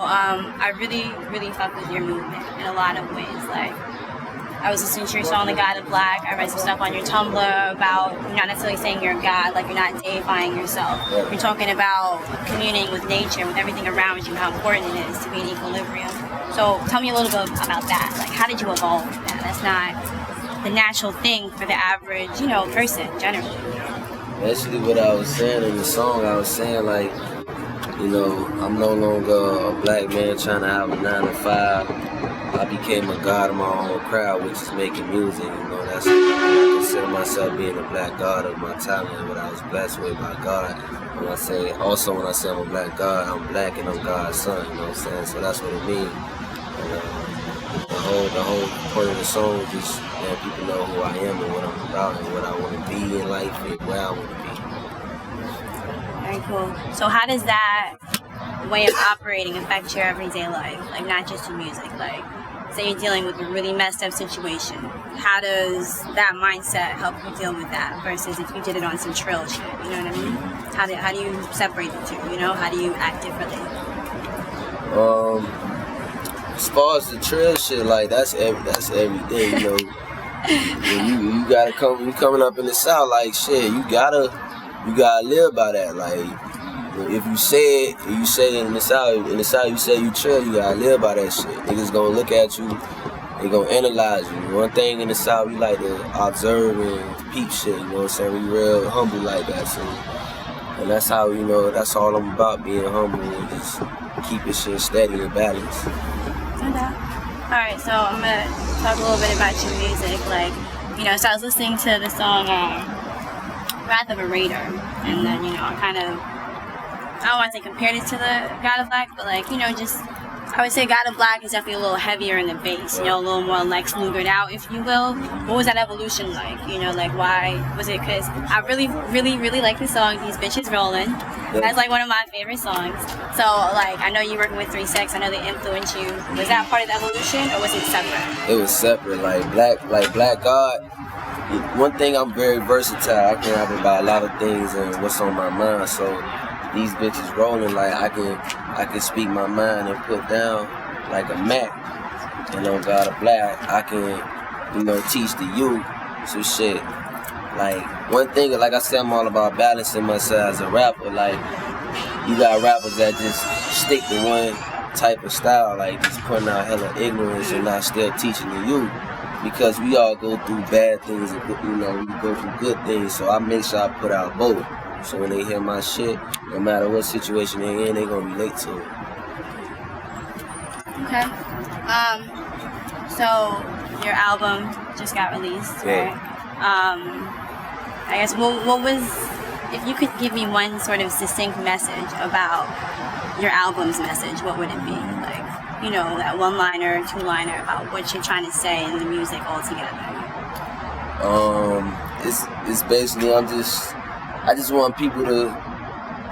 I really, really fuck with your movement in a lot of ways. Like, I was listening to your song, The God of Black. I read some stuff on your Tumblr about you're not necessarily saying you're a god, like you're not deifying yourself. You're talking about communing with nature, with everything around you, how important it is to be in equilibrium. So tell me a little bit about that. Like, how did you evolve with that? That's not the natural thing for the average, person, generally. Actually, what I was saying in the song, I was saying, like, I'm no longer a black man trying to have a 9 to 5. I became a god of my own crowd, which is making music. That's I consider myself being a black god of my talent and what I was blessed with by God. When I say I'm a black god, I'm black and I'm God's son. You know what I'm saying? So that's what it means. And the whole point of the song is just letting people know who I am and what I'm about and what I want to be in life and where I want to be. Very cool. So how does that way of operating affect your everyday life? Like, not just your music. Like, say you're dealing with a really messed up situation. How does that mindset help you deal with that versus if you did it on some trill shit? You know what I mean? How do you separate the two? How do you act differently? As far as the trill shit, like that's everything. You gotta you coming up in the South, like shit. You gotta live by that. Like, if you say it in the South you say you trill, you gotta live by that shit. Niggas gonna look at you, they gonna analyze you. One thing in the South, we like to observe and peep shit, you know what I'm saying? We real humble like that, so. And that's how, that's all I'm about, being humble and just keeping shit steady and balanced. Okay. Alright, so I'm gonna talk a little bit about your music. Like, so I was listening to the song, Wrath of a Raider, and then, I don't want to say compared it to the God of Black, but I would say God of Black is definitely a little heavier in the bass, a little more Lex Lugered out, if you will. What was that evolution like? Why was it? Because I really, really, really like the song These Bitches Rollin'. That's one of my favorite songs. So I know you're working with 3 Sex. I know they influenced you. Was that part of the evolution, or was it separate? It was separate. Black God. One thing, I'm very versatile. I can rap about a lot of things and what's on my mind. So these bitches rolling, I can speak my mind and put down like a Mac. And on God of Black, I can, teach the youth some shit. One thing, like I said, I'm all about balancing myself as a rapper. You got rappers that just stick to one type of style, just putting out hella ignorance and not still teaching the youth. Because we all go through bad things and, we go through good things. So I make sure I put out both. So when they hear my shit, no matter what situation they're in, they gonna relate to it. Okay. So your album just got released, right? I guess what was, if you could give me one sort of succinct message about your album's message, what would it be? That 1-liner, 2-liner about what you're trying to say in the music altogether. It's basically I just want people to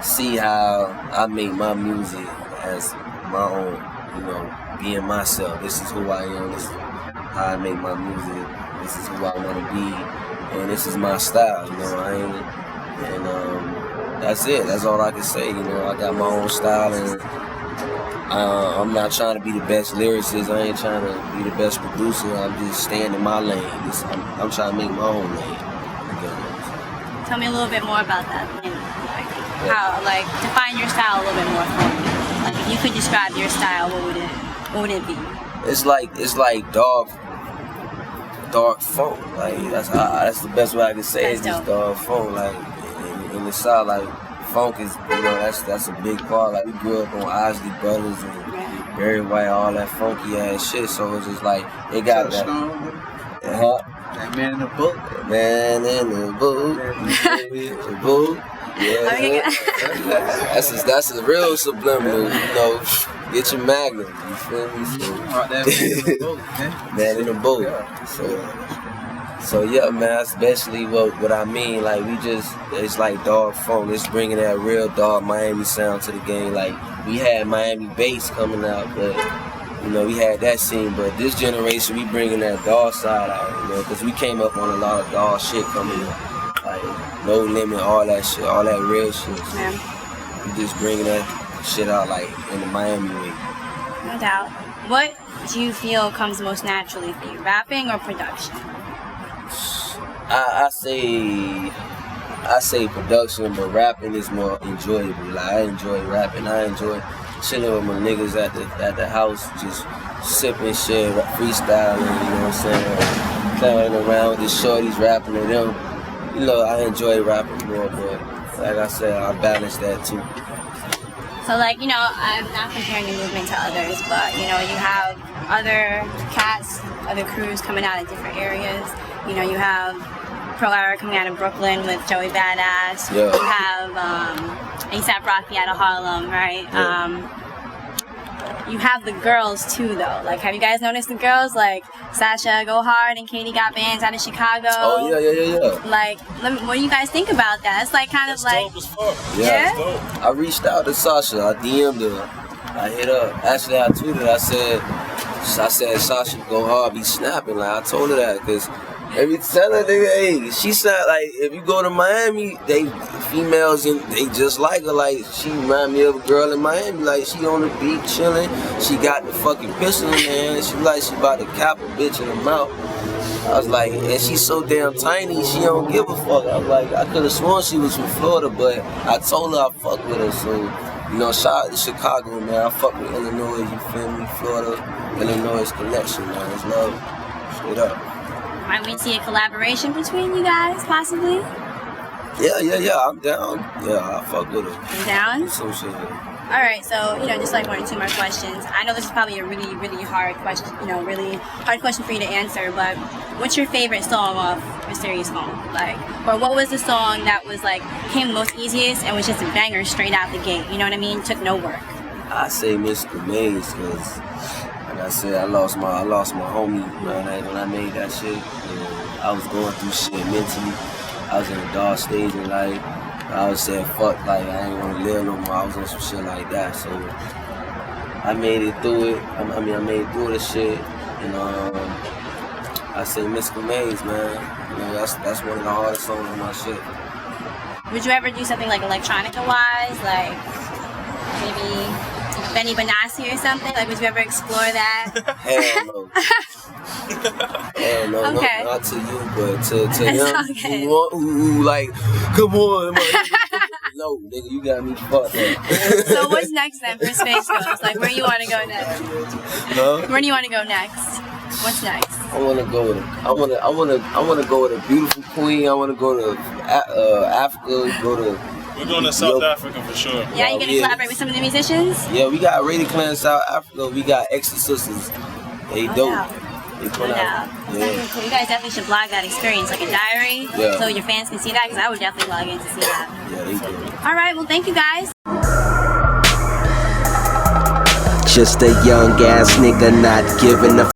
see how I make my music as my own, being myself. This is who I am. This is how I make my music. This is who I want to be, and this is my style. That's it. That's all I can say. I got my own style, and I'm not trying to be the best lyricist. I ain't trying to be the best producer. I'm just staying in my lane. I'm trying to make my own lane. Tell me a little bit more about that. How, define your style a little bit more for me. If you could describe your style, what would it be? It's like dark funk. That's the best way I can say it. It's just dark funk. In the South, funk is, that's a big part. We grew up on Isley Brothers and Barry White, all that funky ass shit. So it's just they got that. That man in the boat. Man in the boat. The boat. Yeah. That's a real subliminal, get your magnum, you feel me? Man in the boat. So yeah, man, that's basically what I mean. It's dog funk. It's bringing that real dog Miami sound to the game. We had Miami bass coming out, but we had that scene. But this generation, we bringing that dog side out, because we came up on a lot of dog shit coming up. No Limit, all that shit, all that real shit. So we just bringing that shit out like in the Miami way. No doubt. What do you feel comes most naturally for you, rapping or production? I say production, but rapping is more enjoyable. Like I enjoy rapping. I enjoy chilling with my niggas at the house, just sipping shit, freestyling. You know what I'm saying? Playing around with the shorties, rapping to them. You know, I enjoy rapping more, but like I said, I balance that too. So like, you know, I'm not comparing your movement to others, but you know, you have other cats, other crews coming out of different areas. You know, you have Pro Era coming out of Brooklyn with Joey Badass. Yeah. You have A$AP Rocky out of Harlem, right? Yeah. You have the girls too, though. Like, have you guys noticed the girls? Like, Sasha Go Hard and Katie got bands out of Chicago. Oh, yeah. Like, what do you guys think about that? It's like kind of like... Dope as fuck. Yeah? Dope. I reached out to Sasha. I DM'd her. I hit up. Actually, I tweeted. I said, Sasha Go Hard be snapping. Like, I told her that because every time that nigga, hey, she said, like, if you go to Miami, they females and they just like her. Like, she remind me of a girl in Miami. Like, she on the beach chilling. She got the fucking pistol in her hand. She like she about to cap a bitch in her mouth. I was like, and she's so damn tiny, she don't give a fuck. I was like, I could have sworn she was from Florida, but I told her I fuck with her. So, you know, shout out to Chicago, man. I fuck with Illinois, you feel me? Florida, Illinois connection, man. It's love. Straight up. Might we see a collaboration between you guys, possibly? Yeah, I'm down. Yeah, I fuck with her. You down? So shit. Alright, so, you know, just like 1 or 2 more questions. I know this is probably a really, really hard question, you know, really hard question for you to answer, but what's your favorite song off a Serious Home? Like, or what was the song that was like, came most easiest and was just a banger straight out the gate? You know what I mean? Took no work. I say Mr. Maze, because like I said, I lost my homie, man. When I made that shit, I was going through shit mentally. I was in a dark stage in life. I was saying, fuck, like, I ain't want to live no more. I was on some shit like that, so I made it through it. I made it through the shit, and I say Mr. Maze, man. You know, that's one of the hardest songs on my shit. Would you ever do something like electronica-wise, like maybe Benny Benassi or something? Like, would you ever explore that? Hell no. Hell no, Okay. not to you, but to It's him okay. who like, come on, my nigga. No, nigga, you got me fucked up. So what's next then for SpaceGhost? Like, where do you want to go next? Huh? Where do you want to go next? What's next? I wanna go with a beautiful queen. I wanna go to Africa. Go to. We're going to South Africa for sure. Yeah, you gonna collaborate with some of the musicians? Yeah, we got Rated Clan South Africa. We got Extra Sisters. They dope. doubt. They put No out. doubt. Yeah. Cool. You guys definitely should blog that experience, like a diary, Yeah. so your fans can see that, because I would definitely log in to see that. Yeah, they do. All right, well, thank you guys. Just a young ass nigga not giving a